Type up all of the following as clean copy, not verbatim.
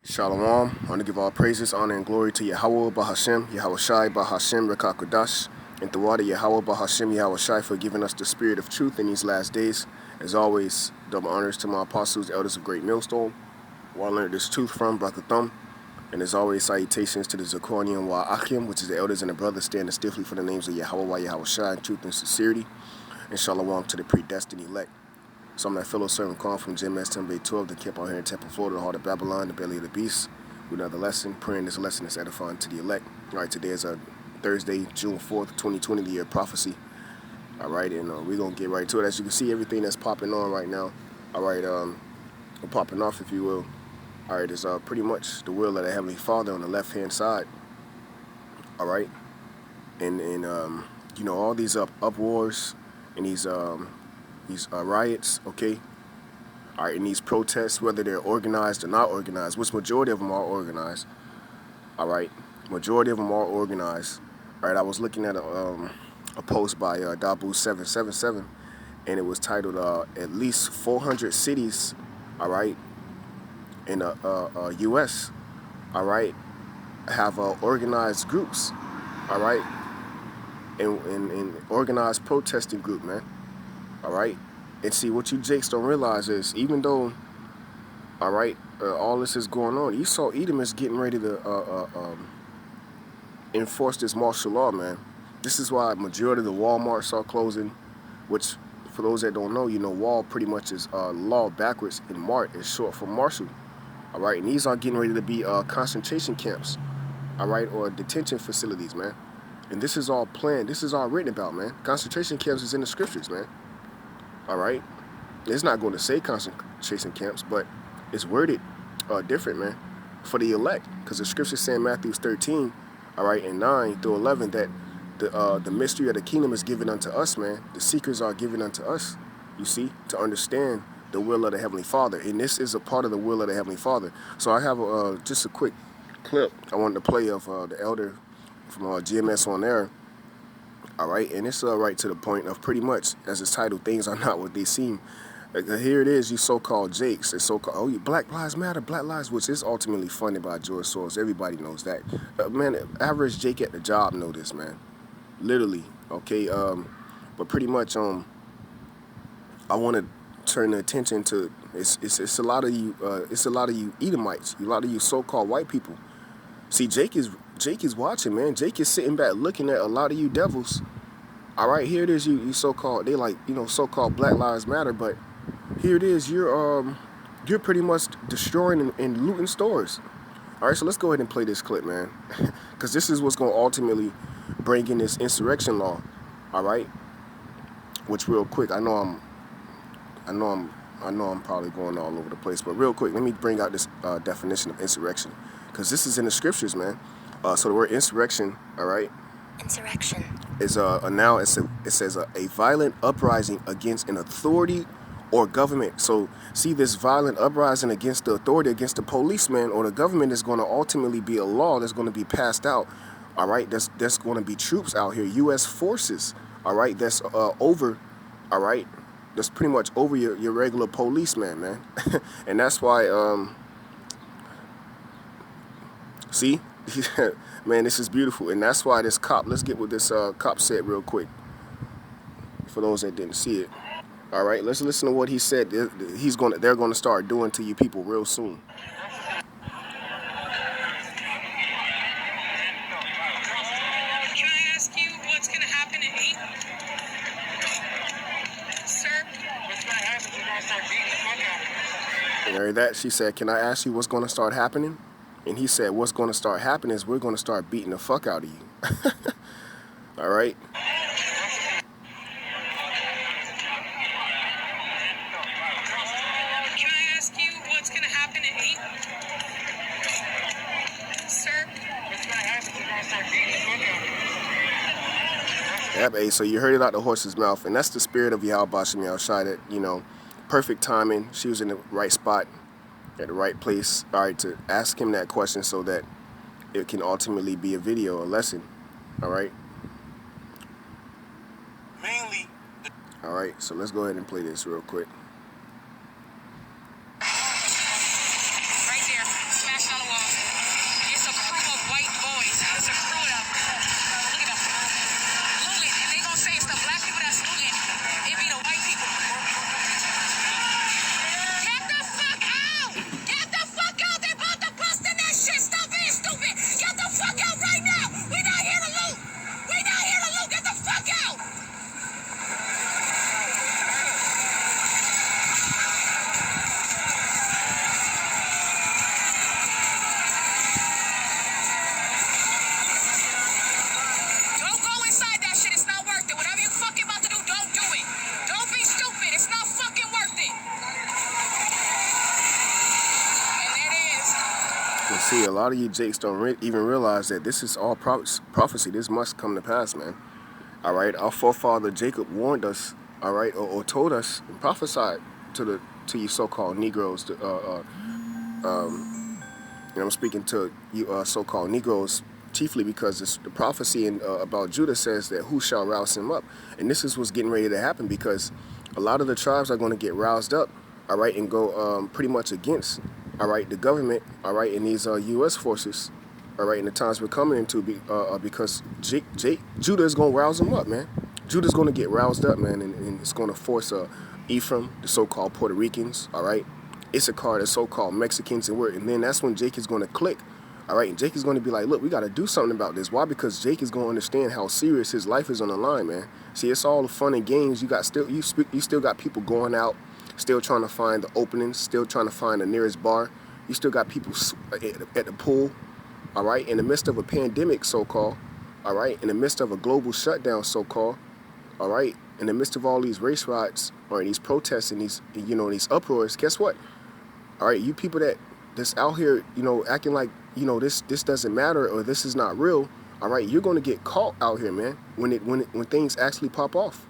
Shalom. I want to give all praises, honor, and glory to Yahweh Bahashem, Yahweh Shai Bahashem Rekakodash, and the water Yahweh Bahashem, Yahweh Shai for giving us the spirit of truth in these last days. As always, double honors to my apostles, elders of Great Millstone, where I learned this truth from, Brother Thumb. And as always, salutations to the Zirconian Wa Achim, which is the elders and the brothers standing stiffly for the names of Yahweh, Yahweh Shai, truth and sincerity. And shalom to the predestined elect. So I'm that fellow servant calling from GMS 10 Bay 12, the camp out here in Temple, Florida, the heart of Babylon, the belly of the beast. With another lesson, praying this lesson is edifying to the elect. All right, today is Thursday, June 4th, 2020, the year of prophecy. All right, and we're going to get right to it. As you can see, everything that's popping on right now, all right, popping off, if you will. All right, is pretty much the will of the Heavenly Father on the left-hand side. All right, and you know, all these uproars and these riots, okay? All right, and these protests, whether they're organized or not organized, which majority of them are organized, all right? Majority of them are organized. All right, I was looking at a post by Dabu777, and it was titled, at least 400 cities, all right, in the U.S., all right, have organized groups, all right, and organized protesting group, man. All right, and see what you jakes don't realize is even though, all right, all this is going on, you saw Edom is getting ready to enforce this martial law, man. This is why majority of the Walmarts are closing, which for those that don't know, you know, wall pretty much is law backwards, and mart is short for martial. All right, and these are getting ready to be concentration camps, all right, or detention facilities, man. And this is all planned. This is all written about, man. Concentration camps is in the scriptures, man. All right, it's not going to say concentration camps, but it's worded different, man, for the elect, because the scripture say in Matthew 13, all right, and 9 through 11, that the mystery of the kingdom is given unto us, man. The secrets are given unto us, you see, to understand the will of the Heavenly Father, and this is a part of the will of the Heavenly Father. So I have just a quick clip I wanted to play of the elder from GMS on there. All right, and it's right to the point of pretty much, as it's titled, things are not what they seem. Here it is, you so-called Jakes, and so-called, oh, you Black Lives Matter, Black Lives, which is ultimately funded by George Soros. Everybody knows that. Man, average Jake at the job know this, man. Literally, okay. But pretty much, I want to turn the attention to it's a lot of you, it's a lot of you Edomites, a lot of you so-called white people. See, Jake is watching, man. Jake is sitting back looking at a lot of you devils. All right, here it is, you so-called, they like, you know, so-called Black Lives Matter, but here it is, you're pretty much destroying and looting stores. All right, so let's go ahead and play this clip, man, because this is what's going to ultimately bring in this insurrection law. All right, which real quick, I know I'm probably going all over the place, but real quick, let me bring out this definition of insurrection, because this is in the scriptures, man. So the word insurrection, all right, Insurrection is it says a violent uprising against an authority or government. So see, this violent uprising against the authority, against the policeman or the government, is going to ultimately be a law that's going to be passed out. All right, that's going to be troops out here, U.S. forces. All right, that's over. All right, that's pretty much over your regular policeman, man. And that's why see. Man, this is beautiful, and that's why this cop. Let's get what this cop said real quick. For those that didn't see it, all right. Let's listen to what he said. They're gonna start doing to you people real soon. Can I ask you what's gonna happen at 8? Sir? What's gonna happen? We're gonna start beating the fuck out of you. You heard that? She said, "Can I ask you what's gonna start happening?" And he said, "What's gonna start happening is we're gonna start beating the fuck out of you." All right. Can I ask you what's gonna happen at 8? Sir? What's gonna happen? We're gonna start beating the fuck out of you. Yep. Hey, so you heard it out the horse's mouth, and that's the spirit of Yahweh Bashem Yahushai. That, you know, perfect timing. She was in the right spot, at the right place, all right, to ask him that question so that it can ultimately be a video, a lesson, all right? Mainly. All right, so let's go ahead and play this real quick. Right there. Smash all And see, a lot of you Jakes don't even realize that this is all prophecy. This must come to pass, man. All right, our forefather Jacob warned us, all right, or told us and prophesied to you so-called Negroes. I'm speaking to you so-called Negroes chiefly because the prophecy about Judah says that who shall rouse him up, and this is what's getting ready to happen because a lot of the tribes are going to get roused up, all right, and go pretty much against, all right, the government, all right, and these U.S. forces, all right, in the times we're coming into, because Judah is going to rouse them up, man. Judah's going to get roused up, man, and it's going to force Ephraim, the so-called Puerto Ricans, all right, Issachar, the so-called Mexicans, and then that's when Jake is going to click, all right, and Jake is going to be like, look, we got to do something about this. Why? Because Jake is going to understand how serious his life is on the line, man. See, it's all the fun and games. You still got people going out, still trying to find the openings, still trying to find the nearest bar. You still got people at the pool, all right, in the midst of a pandemic, so-called, all right, in the midst of a global shutdown, so-called, all right, in the midst of all these race riots or these protests and these, these uproars. Guess what? All right, you people that's out here, acting like, this doesn't matter or this is not real. All right, you're going to get caught out here, man, when things actually pop off.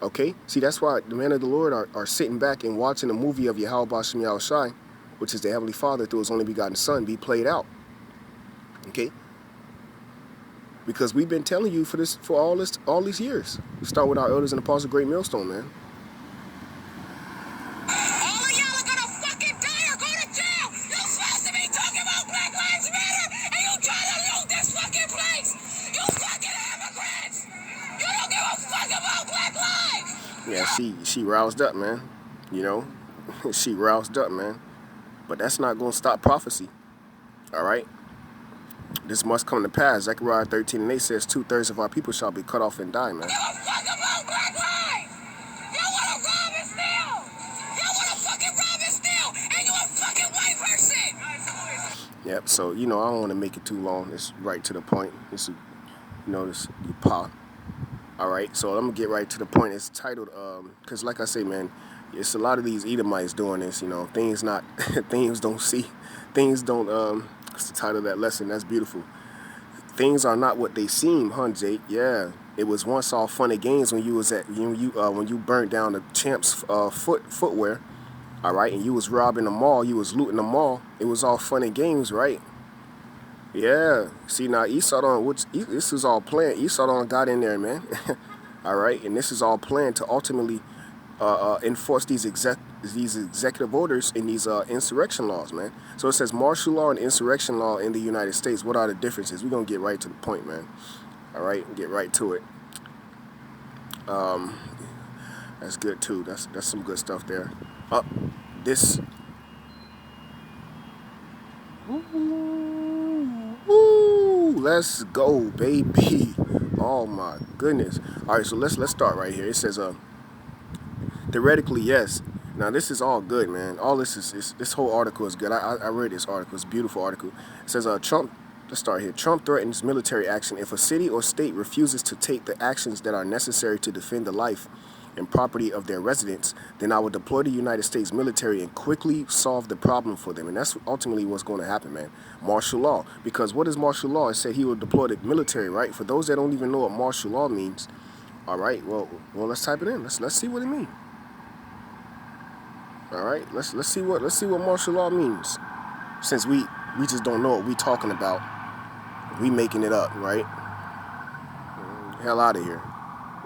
Okay, see, that's why the men of the Lord are sitting back and watching a movie of Yahweh Bashem Yahushai, which is the Heavenly Father through His only begotten Son, be played out. Okay, because we've been telling you for all these years. We start with our elders and apostles, Great Millstone, man. All of y'all are gonna fucking die or go to jail. You're supposed to be talking about Black Lives Matter, and you try to loot this fucking place. You fucking immigrants. You don't give a fuck about Black lives. Yeah, she roused up, man. She roused up, man. But that's not gonna stop prophecy. All right. This must come to pass. Zechariah 13:8 says 2/3 of our people shall be cut off and die, man. Give a fuck about Black lives. You wanna rob and steal. You wanna fucking rob and steal, and you a fucking white person. Yep. So I don't want to make it too long. It's right to the point. This you pop. All right. So I'm gonna get right to the point. It's titled because like I say, man, it's a lot of these Edomites doing this. Things don't. It's the title of that lesson. That's beautiful. Things are not what they seem, huh, Jake? Yeah. It was once all fun and games when you was when you burnt down the Champ's footwear, all right, and you was robbing the mall, you was looting the mall. It was all fun and games, right? Yeah. See, now Esau this is all planned. Esau got in there, man. All right, and this is all planned to ultimately enforce these executive orders and these insurrection laws, man. So it says martial law and insurrection law in the United States. What are the differences? We're going to get right to the point, man. All right, get right to it. That's good, too. That's some good stuff there. This... Woo, let's go, baby. Oh, my goodness. All right, so let's start right here. It says... Theoretically, yes. Now, this is all good, man. All this whole article is good. I read this article. It's a beautiful article. It says, Trump, let's start here. Trump threatens military action if a city or state refuses to take the actions that are necessary to defend the life and property of their residents, then I will deploy the United States military and quickly solve the problem for them. And that's ultimately what's going to happen, man. Martial law. Because what is martial law? It said he will deploy the military, right? For those that don't even know what martial law means, all right, well, let's type it in. Let's see what it means. All right, let's see what martial law means. Since we just don't know what we talking about, we making it up, right? Hell out of here.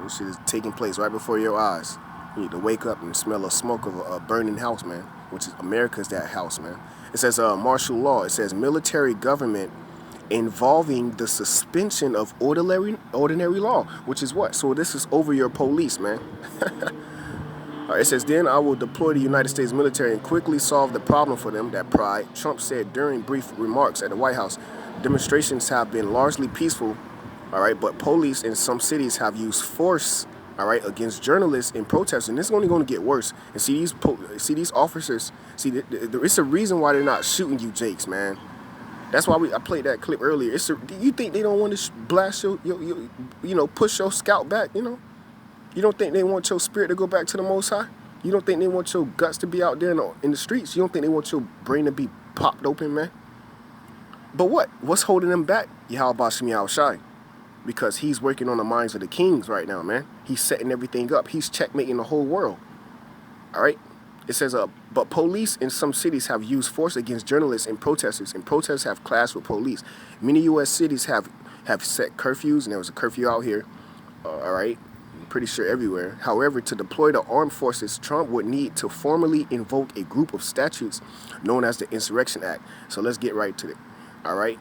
This shit is taking place right before your eyes. You need to wake up and smell the smoke of a burning house, man. Which is America's that house, man. It says martial law. It says military government involving the suspension of ordinary law, which is what? So this is over your police, man. It says, then I will deploy the United States military and quickly solve the problem for them, that pride. Trump said during brief remarks at the White House, demonstrations have been largely peaceful, all right, but police in some cities have used force, all right, against journalists and protesters. And this is only going to get worse. And see these officers, it's a reason why they're not shooting you, Jakes, man. That's why I played that clip earlier. You think they don't want to blast push your scalp back, You don't think they want your spirit to go back to the Most High? You don't think they want your guts to be out there in the streets? You don't think they want your brain to be popped open, man? But what? What's holding them back? Yahweh Bashem Yahweh Shai. Because he's working on the minds of the kings right now, man. He's setting everything up. He's checkmating the whole world. All right? It says, but police in some cities have used force against journalists and protesters, and protests have clashed with police. Many U.S. cities have set curfews, and there was a curfew out here, all right? I'm pretty sure everywhere. However, to deploy the armed forces, Trump would need to formally invoke a group of statutes known as the Insurrection Act. So let's get right to it, all right?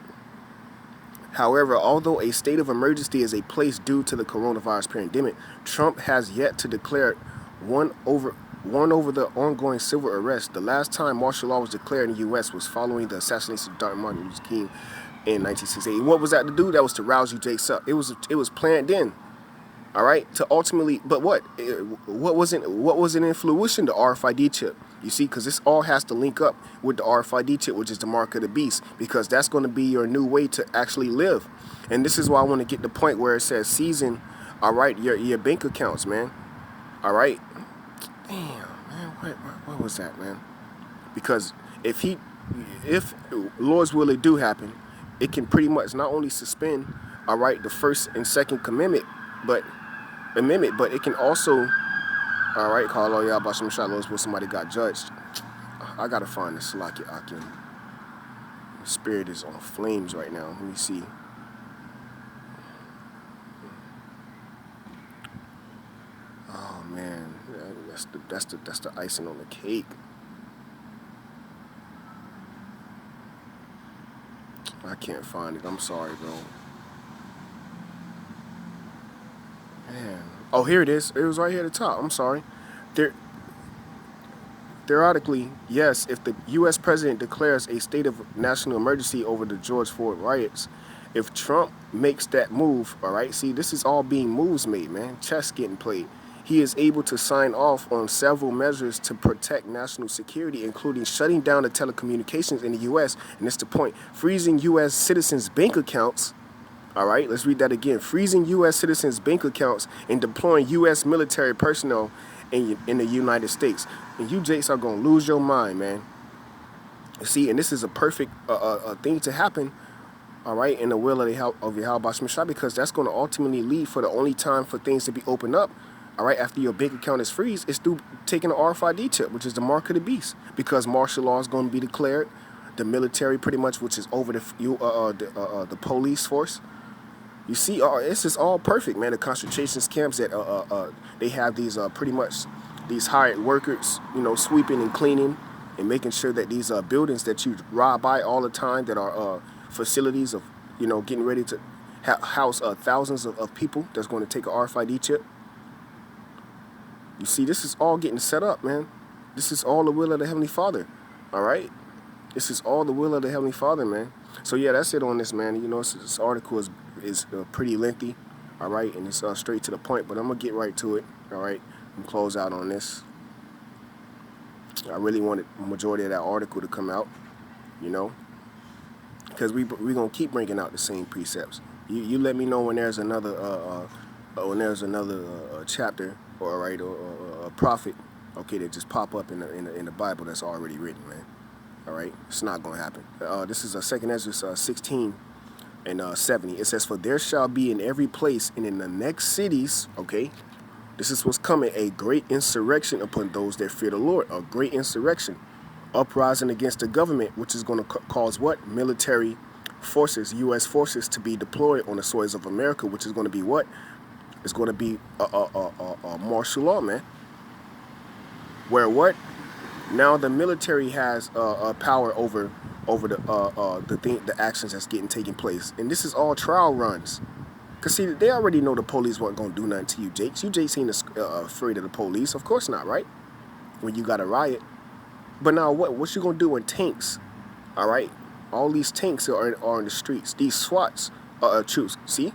However, although a state of emergency is a place due to the coronavirus pandemic, Trump has yet to declare one over the ongoing civil arrest. The last time martial law was declared in the U.S. was following the assassination of Dr. Martin Luther King in 1968. And what was that to do? That was to rouse you Jakes up. It was planned in, all right, to ultimately. But what wasn't in fruition? The RFID chip. You see, because this all has to link up with the RFID chip, which is the mark of the beast, because that's going to be your new way to actually live. And this is why I want to get the point where it says season, all right, your bank accounts, man. All right. Damn, man, what was that, man? Because if Lord's will it do happen, it can pretty much not only suspend, all right, the First and Second Amendment, but it can also, all right, call all y'all about some shot laws where somebody got judged. I gotta find the Salaki Akim. The spirit is on flames right now. Let me see. Oh man, that's the icing on the cake. I can't find it. I'm sorry, bro. Man. Oh, here it is. It was right here at the top. I'm sorry. Theoretically, yes, if the U.S. president declares a state of national emergency over the George Floyd riots, if Trump makes that move, all right, see, this is all being moves made, man. Chess getting played. He is able to sign off on several measures to protect national security, including shutting down the telecommunications in the U.S., and that's the point, freezing U.S. citizens' bank accounts. All right, let's read that again. Freezing U.S. citizens' bank accounts and deploying U.S. military personnel in the United States. And you Jakes are going to lose your mind, man. See, and this is a perfect thing to happen, all right, in the will of Yahweh Shai, because that's going to ultimately lead for the only time for things to be opened up, all right, after your bank account is freezed, is through taking an RFID chip, which is the mark of the beast, because martial law is going to be declared. The military, pretty much, which is over the police force. You see, this is all perfect, man. The concentration camps that they have these pretty much these hired workers, you know, sweeping and cleaning and making sure that these buildings that you ride by all the time that are facilities of, you know, getting ready to house thousands of people that's going to take an RFID chip. You see, this is all getting set up, man. This is all the will of the Heavenly Father, all right? This is all the will of the Heavenly Father, man. So, yeah, that's it on this, man. You know, this article is pretty lengthy, all right? And it's straight to the point, but I'm going to get right to it, all right? And close out on this. I really wanted the majority of that article to come out, you know, because we're going to keep bringing out the same precepts. You let me know when there's another chapter, or right, or a prophet, okay, that just pop up in the Bible that's already written, man. All right, it's not going to happen. This is 2 Ezra 16 and 70. It says, "For there shall be in every place and in the next cities," okay, this is what's coming, "a great insurrection upon those that fear the Lord." A great insurrection, uprising against the government, which is going to cause what? Military forces, U.S. forces, to be deployed on the soils of America, which is going to be what? It's going to be a martial law, man. Where what? Now the military has power over the actions that's taking place, and this is all trial runs. Cause see, they already know the police weren't gonna do nothing to you, Jakes. You Jakes ain't afraid of the police, of course not, right? When you got a riot. But now what you gonna do when tanks? All right, all these tanks are in the streets. These SWATs troops, see?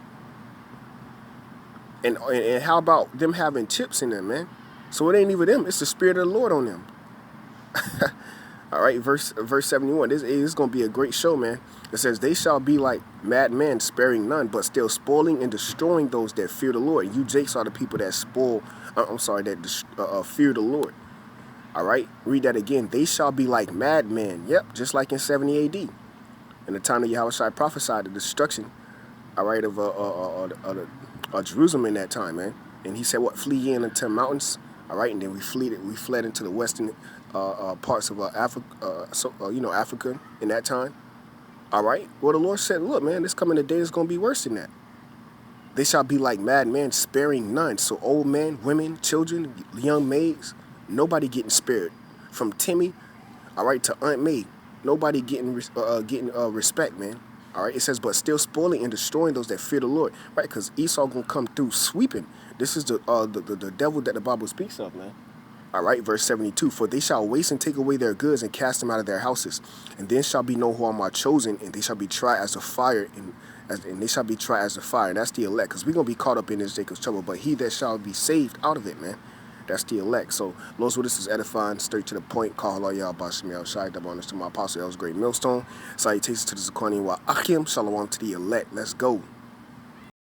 And how about them having chips in them, man? So it ain't even them. It's the Spirit of the Lord on them. All right, verse 71. This is going to be a great show, man. It says, "They shall be like madmen, sparing none, but still spoiling and destroying those that fear the Lord." You Jakes are the people that fear the Lord. All right, read that again. "They shall be like madmen." Yep, just like in 70 AD. In the time that Yahushua prophesied the destruction, all right, of Jerusalem in that time, man. And he said, "What? Flee ye into mountains." All right, and then we fled into the western parts of Africa, Africa in that time. All right. Well, the Lord said, "Look, man, this coming day is gonna be worse than that. They shall be like madmen, sparing none. So old men, women, children, young maids, nobody getting spared. From Timmy, all right, to Aunt May, nobody getting respect, man. All right, it says, but still spoiling and destroying those that fear the Lord, right? Because Esau gonna come through sweeping. This is the devil that the Bible speaks of, man. All right, verse 72. For they shall waste and take away their goods and cast them out of their houses, and then shall be no who are my chosen, and they shall be tried as the fire, and they shall be tried as the fire. And that's the elect, because we're gonna be caught up in this Jacob's trouble. But he that shall be saved out of it, man. That's the elect. So, Lord's what this is edifying, straight to the point. Call all y'all Bashim Yahweh Shai, double honors to my apostle, El's great millstone. Salutations to the Zakoni wa Akim, shalom to the elect. Let's go.